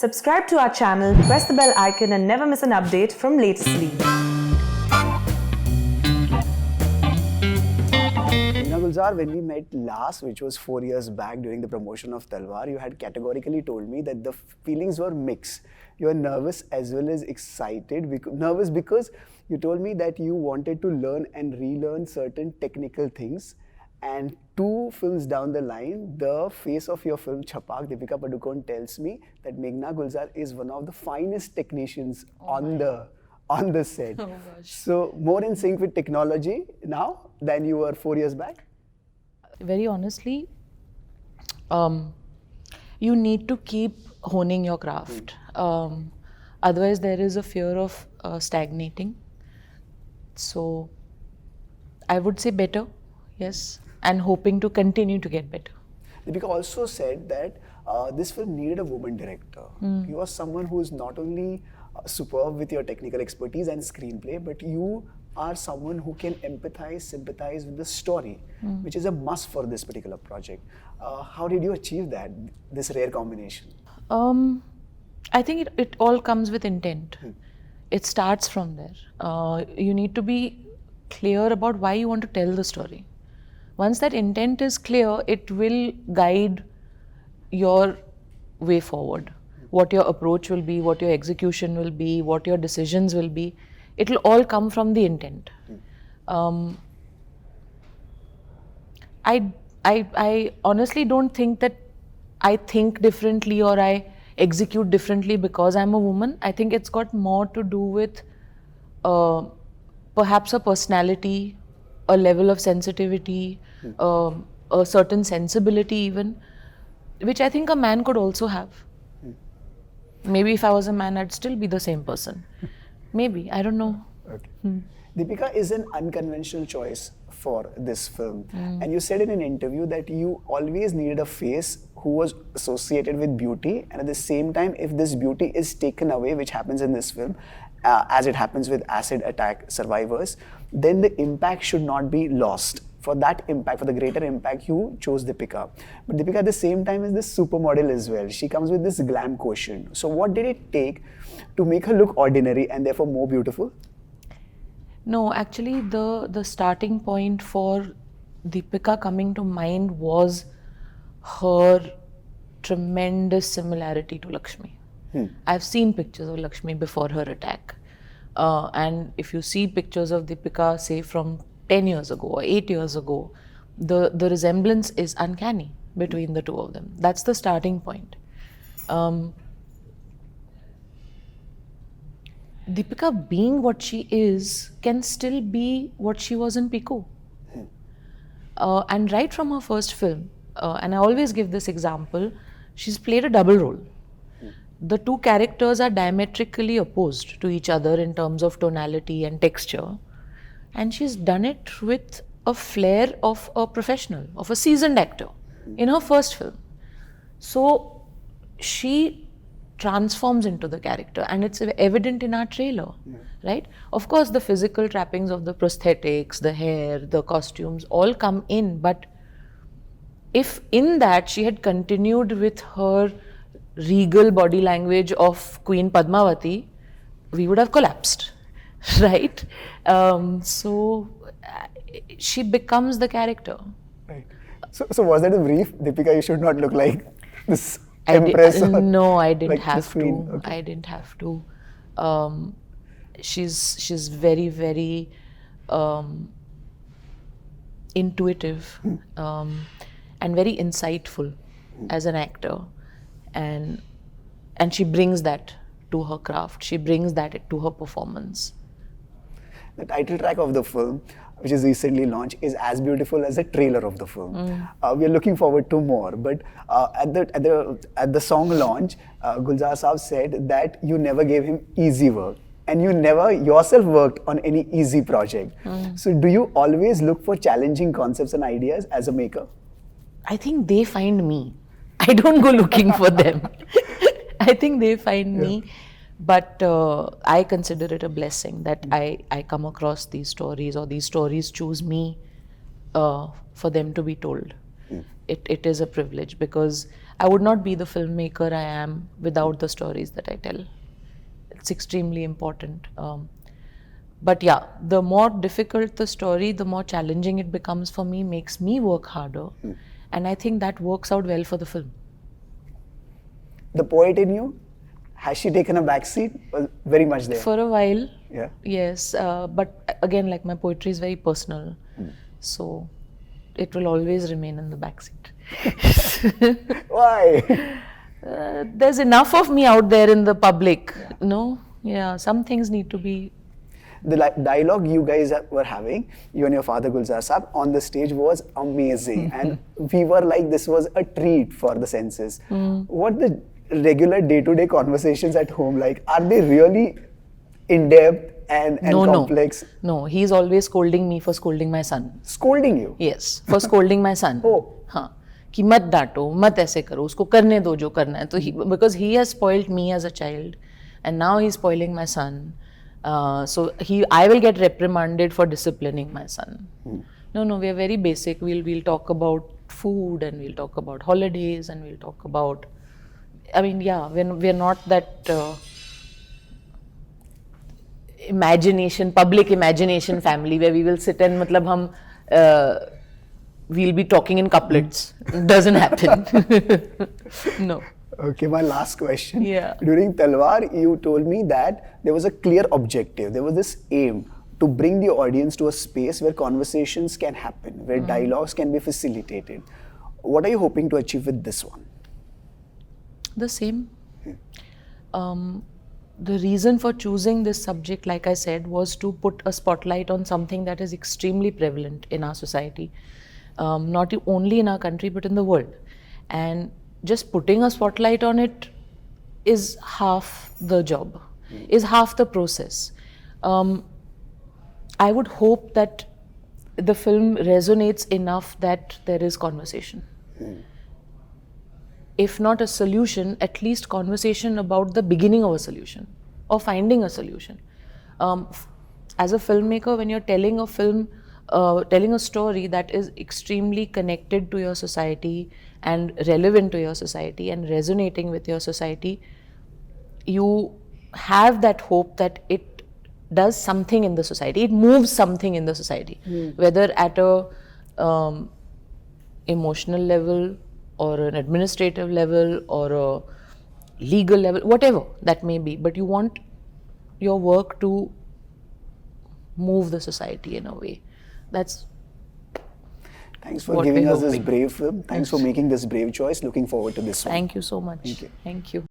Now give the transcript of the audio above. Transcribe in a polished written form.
Subscribe to our channel, press the bell icon and never miss an update from latestly. Meghna Gulzar, when we met last, which was 4 years back during the promotion of Talvar, you had categorically told me that the feelings were mixed. You were nervous as well as excited. Nervous because you told me that you wanted to learn and relearn certain technical things. And 2 films down the line, the face of your film, Chhapaak, Deepika Padukone, tells me that Meghna Gulzar is one of the finest technicians on the set. Oh gosh. So more in sync with technology now than you were 4 years back? Very honestly, you need to keep honing your craft. Otherwise, there is a fear of stagnating. So, I would say better, yes, and hoping to continue to get better. Deepika also said that this film needed a woman director. You are someone who is not only superb with your technical expertise and screenplay, but you are someone who can empathize, sympathize with the story, which is a must for this particular project. How did you achieve that, this rare combination? I think it all comes with intent. It starts from there. You need to be clear about why you want to tell the story. Once that intent is clear, it will guide your way forward. What your approach will be, what your execution will be, what your decisions will be. It will all come from the intent. I honestly don't think that I think differently or I execute differently because I'm a woman. I think it's got more to do with perhaps a personality, a level of sensitivity, a certain sensibility even, which I think a man could also have. Maybe if I was a man, I'd still be the same person. Maybe, I don't know. Okay. Deepika is an unconventional choice for this film. And you said in an interview that you always needed a face who was associated with beauty, and at the same time, if this beauty is taken away, which happens in this film, as it happens with acid attack survivors, then the impact should not be lost. For that impact, for the greater impact, you chose Deepika. But Deepika at the same time is this supermodel as well. She comes with this glam quotient. So what did it take to make her look ordinary and therefore more beautiful? No, actually the starting point for Deepika coming to mind was her tremendous similarity to Laxmi. I've seen pictures of Laxmi before her attack. And if you see pictures of Deepika, say from 10 years ago or 8 years ago, the resemblance is uncanny between the two of them. That's the starting point. Deepika being what she is can still be what she was in Pico. And right from her first film, and I always give this example, she's played a double role. The 2 characters are diametrically opposed to each other in terms of tonality and texture. And she's done it with a flair of a professional, of a seasoned actor in her first film. So she transforms into the character, and it's evident in our trailer, right? Of course, the physical trappings of the prosthetics, the hair, the costumes all come in, but if in that she had continued with her regal body language of Queen Padmavati, we would have collapsed, right? So she becomes the character. Right. So was that a brief? Deepika, you should not look like this empress. No, I didn't like have to. Okay. I didn't have to. She's very, very intuitive and very insightful as an actor, and she brings that to her craft. She brings that to her performance. The title track of the film, which is recently launched, is as beautiful as the trailer of the film. We are looking forward to more. But at the song launch, Gulzar Saab said that you never gave him easy work, and you never yourself worked on any easy project. So do you always look for challenging concepts and ideas as a maker? I think they find me. I don't go looking for them. I think they find me. But I consider it a blessing that I come across these stories, or these stories choose me for them to be told. It is a privilege, because I would not be the filmmaker I am without the stories that I tell. It's extremely important. But yeah, the more difficult the story, the more challenging it becomes for me, makes me work harder. And I think that works out well for the film. The poet in you, has she taken a backseat? Was very much there. For a while, Yeah. yes. But again, like my poetry is very personal. So it will always remain in the backseat. Why? There's enough of me out there in the public, no? Yeah, some things need to be. The dialogue you guys were having, you and your father Gulzar Saab, on the stage was amazing. And we were like, this was a treat for the senses. What the regular day-to-day conversations at home like? Are they really in-depth and complex? No, he's always scolding me for scolding my son. Scolding you? Yes, for scolding my son. Oh. हाँ, कि मत डांटो, मत ऐसे करो, उसको करने दो जो करना है. तो because he has spoiled me as a child, and now he's spoiling my son. So I will get reprimanded for disciplining my son. No, we are very basic. We'll talk about food, and we'll talk about holidays, and we'll talk about. I mean, yeah, we're not that public imagination family where we will sit and we'll be talking in couplets. It doesn't happen. No. Okay, my last question. Yeah. During Talvar, you told me that there was a clear objective. There was this aim to bring the audience to a space where conversations can happen, where dialogues can be facilitated. What are you hoping to achieve with this one? The same. The reason for choosing this subject, like I said, was to put a spotlight on something that is extremely prevalent in our society. Not only in our country, but in the world. And just putting a spotlight on it is half the job, is half the process. I would hope that the film resonates enough that there is conversation. If not a solution, at least conversation about the beginning of a solution or finding a solution. As a filmmaker, when you're telling a film, telling a story that is extremely connected to your society and relevant to your society and resonating with your society, you have that hope that it does something in the society, it moves something in the society, whether at a emotional level or an administrative level or a legal level, whatever that may be, but you want your work to move the society in a way. That's Thanks for giving us this brave film. Thanks for making this brave choice. Looking forward to this one. Thank you so much. Thank you. Thank you.